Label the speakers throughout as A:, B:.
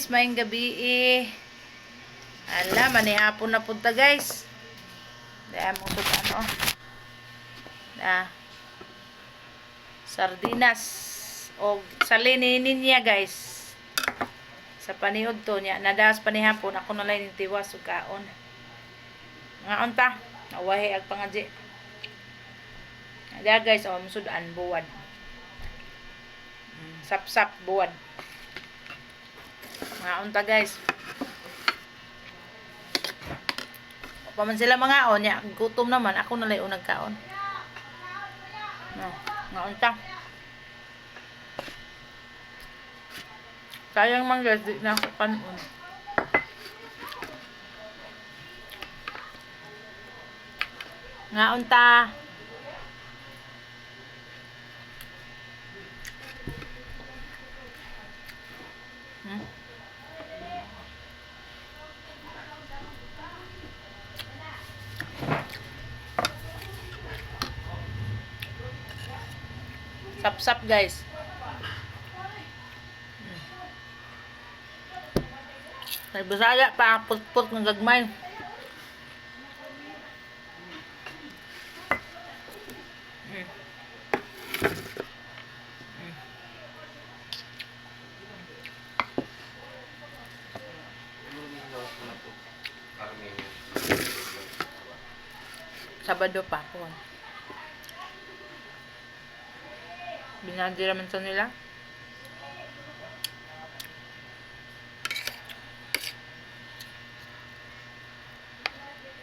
A: guys, maayong gabi Ala, manihapon na punta guys. Dahil mo ito ano. Sardinas. O salinin niya guys. Sa paniod to niya. Nadaas panihapon. Ako na lang yung tiwas. Kaon. Nga unta. Nawahi ag pangadji. Ada guys, musudan buwad. Sap-sap buwad. Nga unta guys. Paman sila mga on ya, gutom naman ako na lang unang kaon. No, nga unta. Sayang man guys, di na ako kanon. Nga unta. Sap-sap guys. Nagbasaya pa put-put ng gagmay. Sabado pa po. Binadi naman sa nila.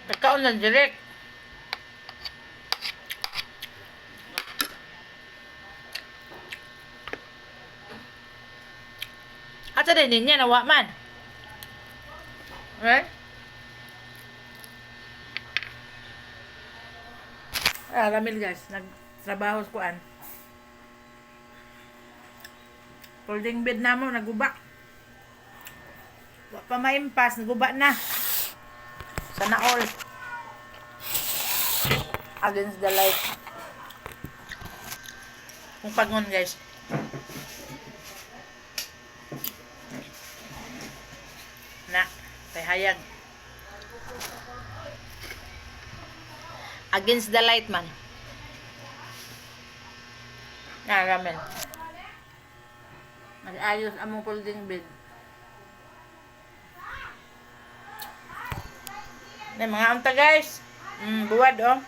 A: Nagkaon na direct. At sa din niya, nawa man. Right? Ramil guys, nagtrabaho ko an. Folding bed na mo, naguba. Wa pa maimpas, naguba na. Sana all. Against the light. Kung pagon guys. Na, kay hayag. Against the light man. Ramen. Mag-ayos among folding bed. May mga unta guys. Buwad oh.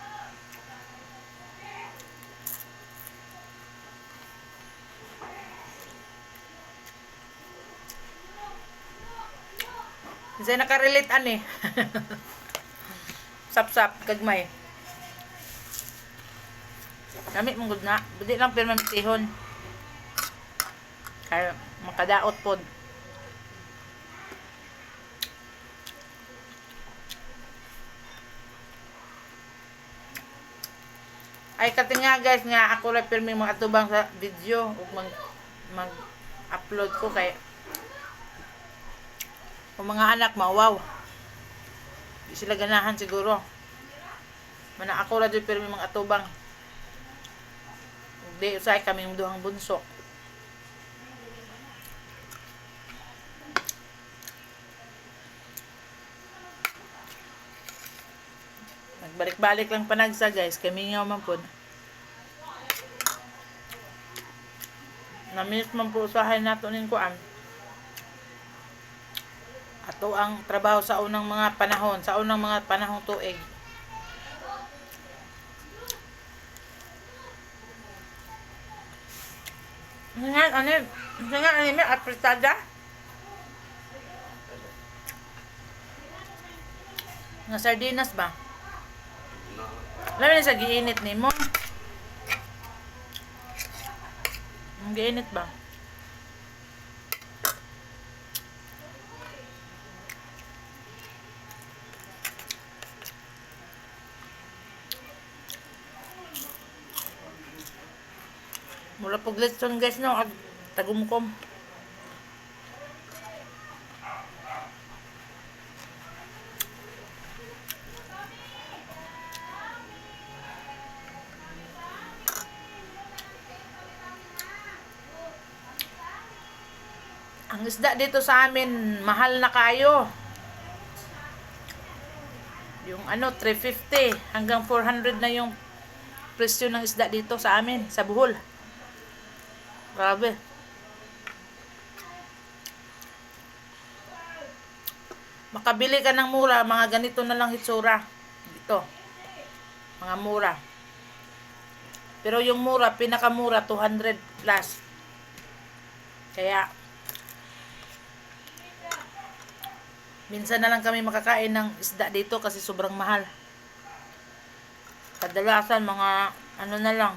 A: Kasi nakarelate ani. Sap-sap kagmay. Dami mong good na. Budi lang pero mamitihon. Kaya makadaot pod. Ay kati nga guys nga ako lang pirmi mga atubang sa video ug mag-upload ko kay kung mga anak mawaw. Di sila ganahan siguro. Mana ako lang dito pirmi mga atubang. Ug di usay kaming duhang bunso. Balik-balik lang panagsa guys. Kami nga man po. Namiss man po usahay nato ning kuan. Ato ang trabaho sa unang mga panahon. Sa unang mga panahong tuig. Ano may apretada? Nga sardinas ba? Alam na sa giinit ni mo. Ang giinit ba? Mula pagletson guys no. Tagumkom. Ang Ang isda dito sa amin, mahal na kayo. Yung 350 hanggang 400 na yung presyo ng isda dito sa amin, sa Bohol. Grabe. Makabili ka ng mura, mga ganito na lang hitsura. Dito. Mga mura. Pero yung mura, pinakamura, 200 plus. Kaya, minsan na lang kami makakain ng isda dito kasi sobrang mahal. Kadalasan, mga na lang.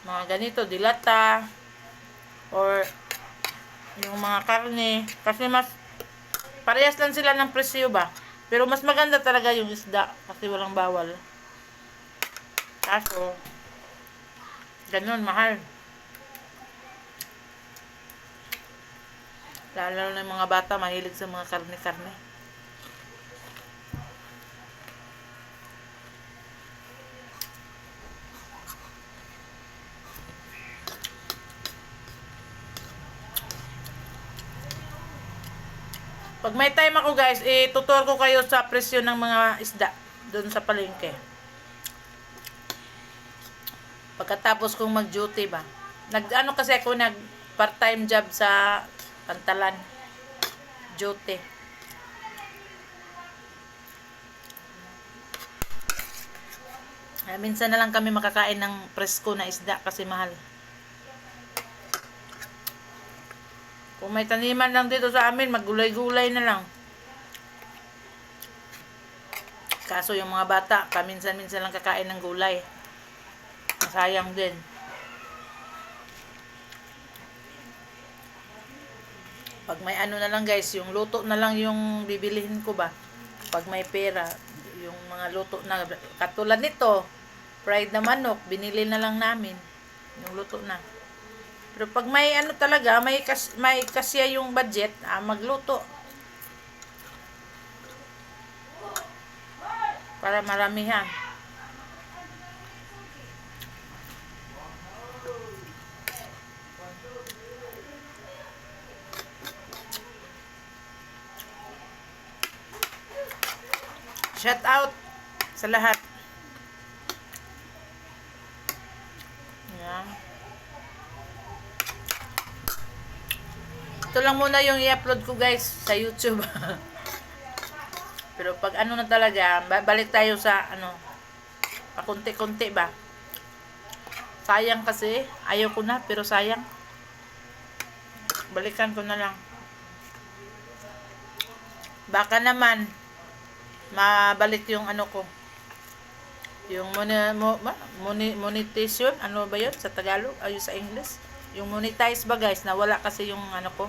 A: Mga ganito, dilata. Or, yung mga karne. Kasi mas, parehas lang sila ng presyo ba? Pero mas maganda talaga yung isda kasi walang bawal. Kaso, ganun, mahal. Lalo na yung mga bata, mahilig sa mga karne-karne. Pag may time ako guys, tutor ko kayo sa presyo ng mga isda doon sa palengke. Pagkatapos kong mag-duty ba. Kasi ako part-time job sa Pantalan. Duty. Minsan na lang kami makakain ng presko na isda kasi mahal. Kung may taniman lang dito sa amin, maggulay-gulay na lang. Kaso yung mga bata, paminsan-minsan lang kakain ng gulay. Masayang din. Pag may na lang guys, yung luto na lang yung bibilihin ko ba. Pag may pera, yung mga luto na, katulad nito, fried na manok, binili na lang namin. Yung luto na. Pero pag may talaga, may kasya yung budget, magluto. Para maramihan. Shout out sa lahat. Yan. Ito lang muna yung i-upload ko guys sa YouTube. Pero pag na talaga, balik tayo sa pakunti-kunti ba. Sayang kasi, ayaw ko na pero sayang. Balikan ko na lang. Baka naman mabalik yung ko. Yung monetization, ba yun sa Tagalog? Ayun sa English. Yung monetize ba guys, nawala kasi yung ko.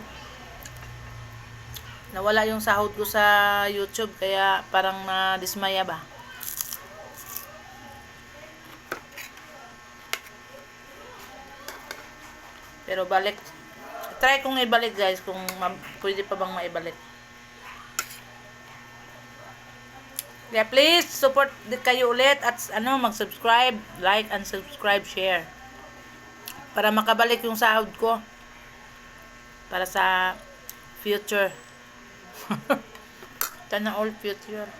A: Nawala yung sahod ko sa YouTube, kaya parang nadismaya ba. Pero balik. Try kong ibalik guys, kung pwede pa bang maibalik. Kaya please, support kayo ulit at mag-subscribe, like and subscribe, share. Para makabalik yung sahod ko. Para sa future. Sana all future.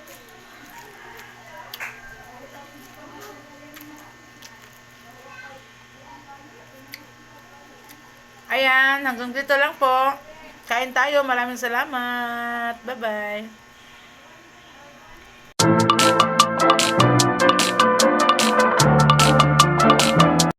A: Ayan, hanggang dito lang po. Kain tayo. Maraming salamat. Bye-bye.